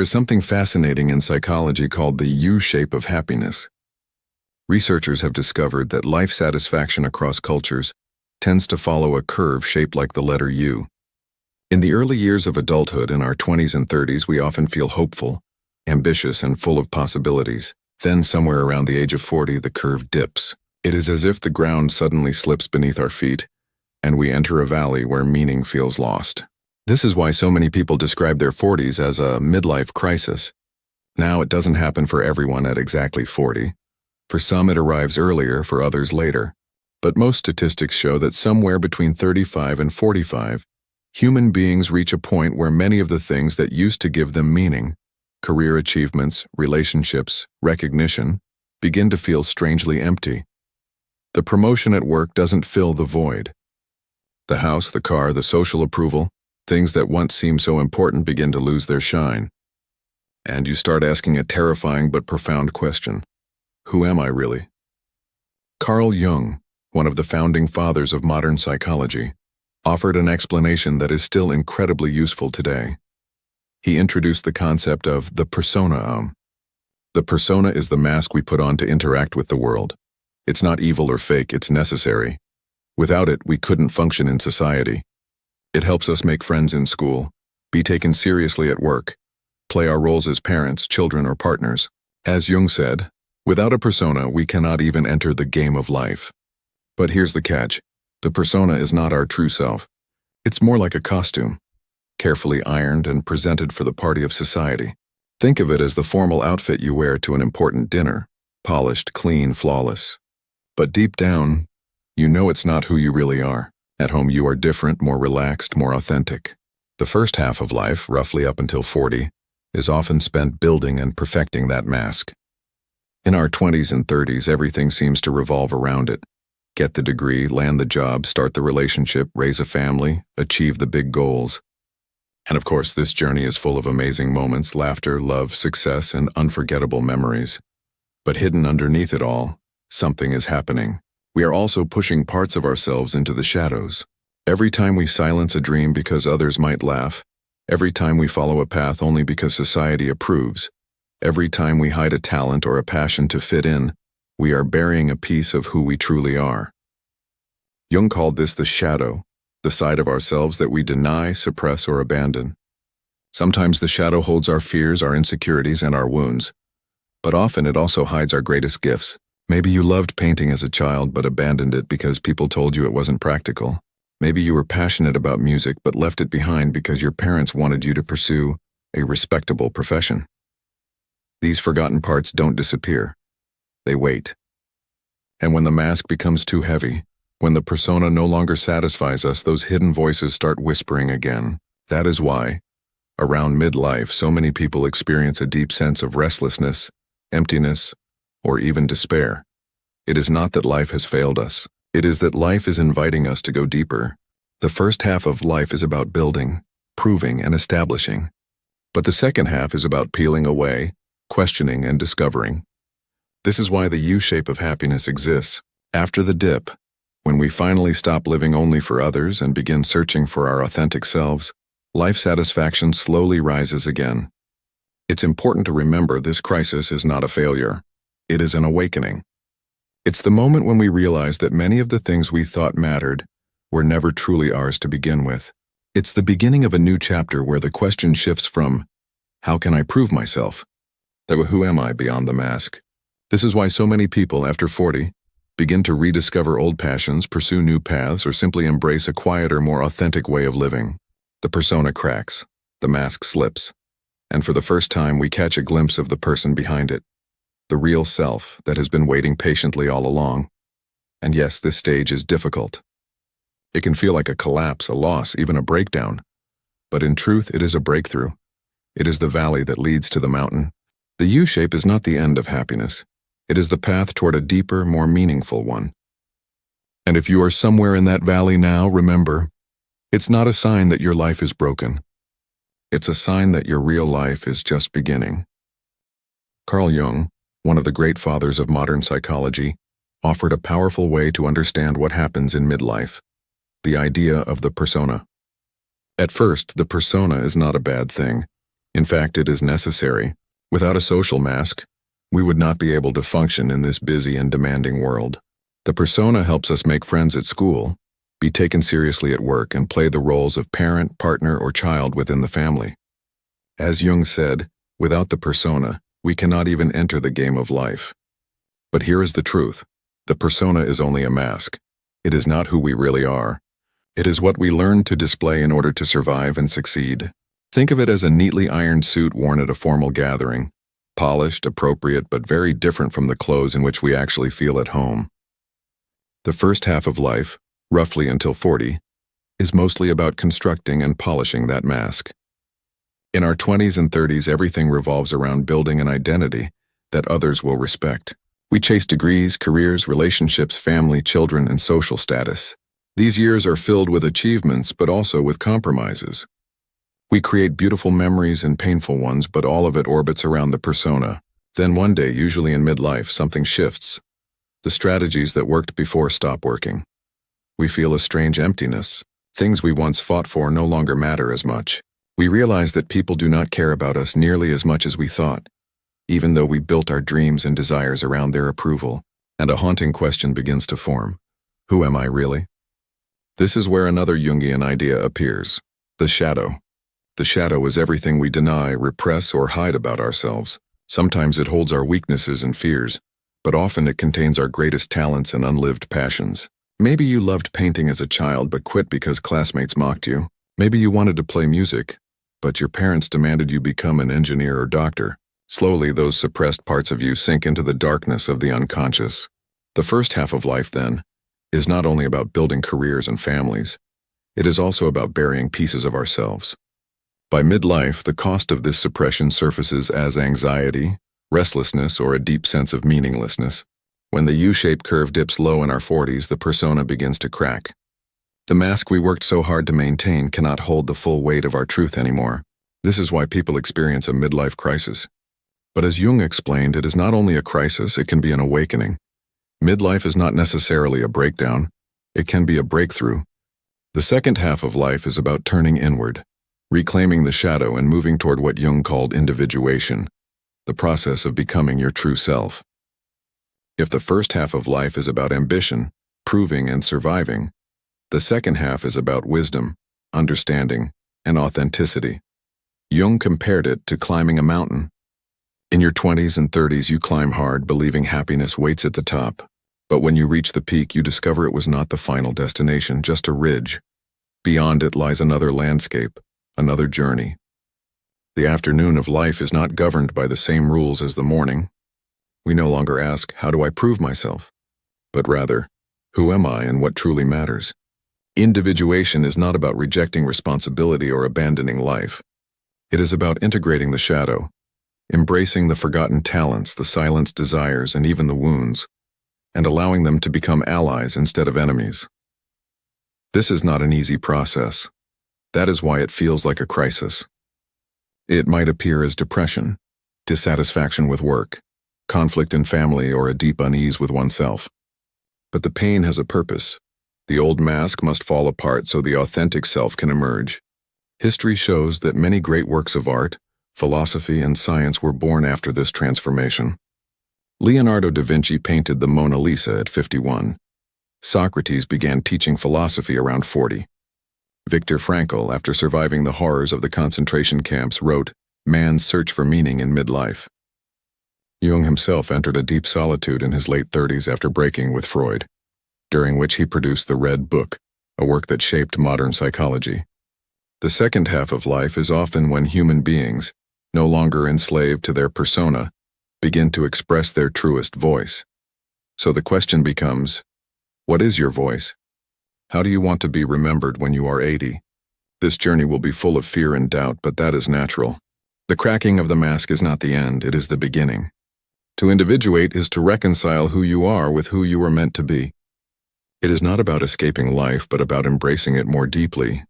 There is something fascinating in psychology called the U-shape of happiness. Researchers have discovered that life satisfaction across cultures tends to follow a curve shaped like the letter U. In the early years of adulthood, in our 20s and 30s, we often feel hopeful, ambitious, and full of possibilities. Then, somewhere around the age of 40, the curve dips. It is as if the ground suddenly slips beneath our feet, and we enter a valley where meaning feels lost. This is why so many people describe their 40s as a midlife crisis. Now, it doesn't happen for everyone at exactly 40. For some, it arrives earlier, for others later. But most statistics show that somewhere between 35 and 45, human beings reach a point where many of the things that used to give them meaning, career achievements, relationships, recognition, begin to feel strangely empty. The promotion at work doesn't fill the void. The house, the car, the social approval, things that once seemed so important begin to lose their shine. And you start asking a terrifying but profound question. Who am I really? Carl Jung, one of the founding fathers of modern psychology, offered an explanation that is still incredibly useful today. He introduced the concept of the persona. The persona is the mask we put on to interact with the world. It's not evil or fake, it's necessary. Without it, we couldn't function in society. It helps us make friends in school, be taken seriously at work, play our roles as parents, children, or partners. As Jung said, without a persona, we cannot even enter the game of life. But here's the catch. The persona is not our true self. It's more like a costume, carefully ironed and presented for the party of society. Think of it as the formal outfit you wear to an important dinner, polished, clean, flawless. But deep down, you know it's not who you really are. At home, you are different, more relaxed, more authentic. The first half of life, roughly up until 40, is often spent building and perfecting that mask. In our 20s and 30s, everything seems to revolve around it. Get the degree, land the job, start the relationship, raise a family, achieve the big goals. And of course, this journey is full of amazing moments, laughter, love, success, and unforgettable memories. But hidden underneath it all, something is happening. We are also pushing parts of ourselves into the shadows. Every time we silence a dream because others might laugh, every time we follow a path only because society approves, every time we hide a talent or a passion to fit in, we are burying a piece of who we truly are. Jung called this the shadow, the side of ourselves that we deny, suppress, or abandon. Sometimes the shadow holds our fears, our insecurities, and our wounds. But often it also hides our greatest gifts. Maybe you loved painting as a child but abandoned it because people told you it wasn't practical. Maybe you were passionate about music but left it behind because your parents wanted you to pursue a respectable profession. These forgotten parts don't disappear. They wait. And when the mask becomes too heavy, when the persona no longer satisfies us, those hidden voices start whispering again. That is why, around midlife, so many people experience a deep sense of restlessness, emptiness, or even despair. It is not that life has failed us. It is that life is inviting us to go deeper. The first half of life is about building, proving, and establishing. But the second half is about peeling away, questioning, and discovering. This is why the U-shape of happiness exists. After the dip, when we finally stop living only for others and begin searching for our authentic selves, life satisfaction slowly rises again. It's important to remember this crisis is not a failure. It is an awakening. It's the moment when we realize that many of the things we thought mattered were never truly ours to begin with. It's the beginning of a new chapter where the question shifts from, how can I prove myself? To who am I beyond the mask? This is why so many people after 40 begin to rediscover old passions, pursue new paths, or simply embrace a quieter, more authentic way of living. The persona cracks, the mask slips, and for the first time we catch a glimpse of the person behind it, the real self that has been waiting patiently all along. And yes, this stage is difficult. It can feel like a collapse, a loss, even a breakdown. But in truth, it is a breakthrough. It is the valley that leads to the mountain. The U-shape is not the end of happiness. It is the path toward a deeper, more meaningful one. And if you are somewhere in that valley now, remember, it's not a sign that your life is broken. It's a sign that your real life is just beginning. Carl Jung, one of the great fathers of modern psychology, offered a powerful way to understand what happens in midlife, the idea of the persona. At first, the persona is not a bad thing. In fact, it is necessary. Without a social mask, we would not be able to function in this busy and demanding world. The persona helps us make friends at school, be taken seriously at work, and play the roles of parent, partner, or child within the family. As Jung said, without the persona, we cannot even enter the game of life. But here is the truth. The persona is only a mask. It is not who we really are. It is what we learn to display in order to survive and succeed. Think of it as a neatly ironed suit worn at a formal gathering, polished, appropriate, but very different from the clothes in which we actually feel at home. The first half of life, roughly until 40, is mostly about constructing and polishing that mask. In our 20s and 30s, everything revolves around building an identity that others will respect. We chase degrees, careers, relationships, family, children, and social status. These years are filled with achievements, but also with compromises. We create beautiful memories and painful ones, but all of it orbits around the persona. Then one day, usually in midlife, something shifts. The strategies that worked before stop working. We feel a strange emptiness. Things we once fought for no longer matter as much. We realize that people do not care about us nearly as much as we thought, even though we built our dreams and desires around their approval, and a haunting question begins to form. Who am I really? This is where another Jungian idea appears, the shadow. The shadow is everything we deny, repress, or hide about ourselves. Sometimes it holds our weaknesses and fears, but often it contains our greatest talents and unlived passions. Maybe you loved painting as a child but quit because classmates mocked you. Maybe you wanted to play music, but your parents demanded you become an engineer or doctor. Slowly, those suppressed parts of you sink into the darkness of the unconscious. The first half of life, then, is not only about building careers and families. It is also about burying pieces of ourselves. By midlife, the cost of this suppression surfaces as anxiety, restlessness, or a deep sense of meaninglessness. When the U-shaped curve dips low in our 40s, the persona begins to crack. The mask we worked so hard to maintain cannot hold the full weight of our truth anymore. This is why people experience a midlife crisis. But as Jung explained, it is not only a crisis, it can be an awakening. Midlife is not necessarily a breakdown. It can be a breakthrough. The second half of life is about turning inward, reclaiming the shadow and moving toward what Jung called individuation, the process of becoming your true self. If the first half of life is about ambition, proving and surviving, the second half is about wisdom, understanding, and authenticity. Jung compared it to climbing a mountain. In your 20s and 30s, you climb hard, believing happiness waits at the top. But when you reach the peak, you discover it was not the final destination, just a ridge. Beyond it lies another landscape, another journey. The afternoon of life is not governed by the same rules as the morning. We no longer ask, how do I prove myself? But rather, who am I and what truly matters? Individuation is not about rejecting responsibility or abandoning life. It is about integrating the shadow, embracing the forgotten talents, the silenced desires, and even the wounds, and allowing them to become allies instead of enemies. This is not an easy process. That is why it feels like a crisis. It might appear as depression, dissatisfaction with work, conflict in family, or a deep unease with oneself. But the pain has a purpose. The old mask must fall apart so the authentic self can emerge. History shows that many great works of art, philosophy, and science were born after this transformation. Leonardo da Vinci painted the Mona Lisa at 51. Socrates began teaching philosophy around 40. Viktor Frankl, after surviving the horrors of the concentration camps, wrote Man's Search for Meaning in Midlife. Jung himself entered a deep solitude in his late 30s after breaking with Freud, during which he produced the Red Book, a work that shaped modern psychology. The second half of life is often when human beings, no longer enslaved to their persona, begin to express their truest voice. So the question becomes, what is your voice? How do you want to be remembered when you are 80? This journey will be full of fear and doubt, but that is natural. The cracking of the mask is not the end, it is the beginning. To individuate is to reconcile who you are with who you are meant to be. It is not about escaping life, but about embracing it more deeply,